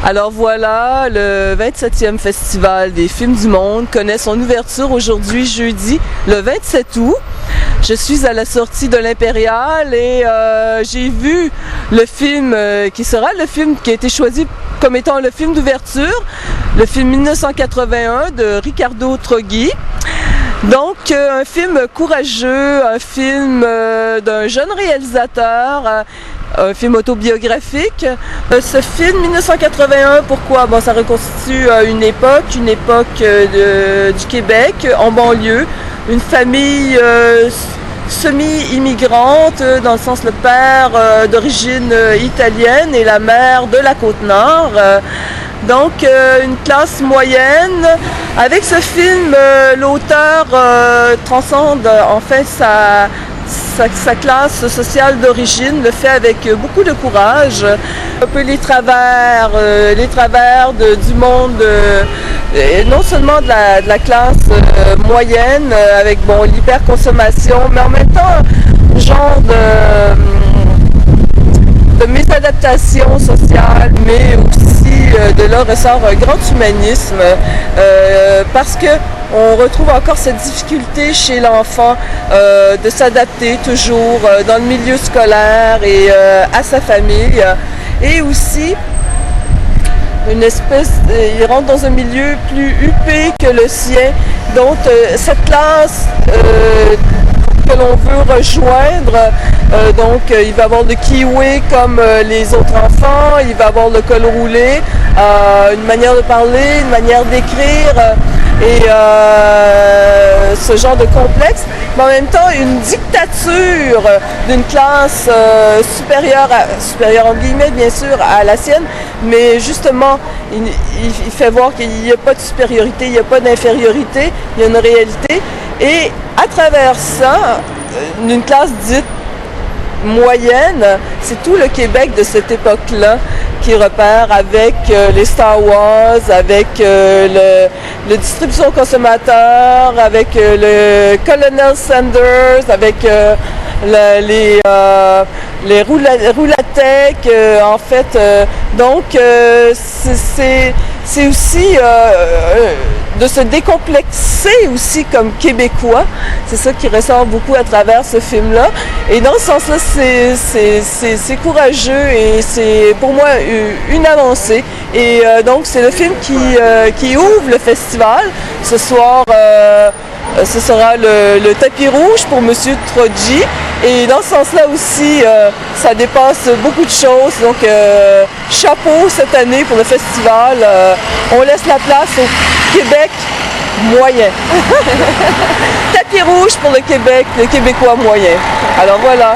Alors voilà, le 27e Festival des films du monde connaît son ouverture aujourd'hui, jeudi, le 27 août. Je suis à la sortie de l'Impérial et j'ai vu le film qui sera le film qui a été choisi comme étant le film d'ouverture, le film 1981 de Ricardo Troggi. Donc, un film courageux, un film d'un jeune réalisateur, un film autobiographique. Ce film 1981, pourquoi? Bon, ça reconstitue une époque du Québec, en banlieue, une famille semi-immigrante, dans le sens le père d'origine italienne et la mère de la Côte-Nord. Donc, une classe moyenne. Avec ce film, l'auteur transcende en fait sa classe sociale d'origine, le fait avec beaucoup de courage. Un peu les travers du monde, non seulement de la classe moyenne, avec l'hyperconsommation, mais en même temps, genre de mésadaptation sociale, mais aussi de là ressort un grand humanisme parce que on retrouve encore cette difficulté chez l'enfant de s'adapter toujours dans le milieu scolaire et à sa famille, et aussi une espèce, il rentre dans un milieu plus huppé que le sien, donc cette classe que l'on veut rejoindre. Donc, il va avoir le kiwi comme les autres enfants, il va avoir le col roulé, une manière de parler, une manière d'écrire et ce genre de complexe, mais en même temps une dictature d'une classe supérieure en guillemets bien sûr à la sienne, mais justement il fait voir qu'il n'y a pas de supériorité, il n'y a pas d'infériorité, il y a une réalité, et à travers ça, une classe dite moyenne, c'est tout le Québec de cette époque-là qui repère avec les Star Wars, avec le distribution consommateur, avec le Colonel Sanders, avec les Roulatec, en fait. Donc, c'est aussi de se décomplexer aussi comme Québécois. C'est ça qui ressort beaucoup à travers ce film-là. Et dans ce sens-là, c'est courageux et c'est pour moi une avancée. Et donc, c'est le film qui ouvre le festival. Ce soir, ce sera le tapis rouge pour M. Troggi. Et dans ce sens-là aussi, ça dépasse beaucoup de choses. Donc, chapeau cette année pour le festival. On laisse la place au Québec moyen. Tapis rouge pour le Québec, le Québécois moyen. Alors voilà.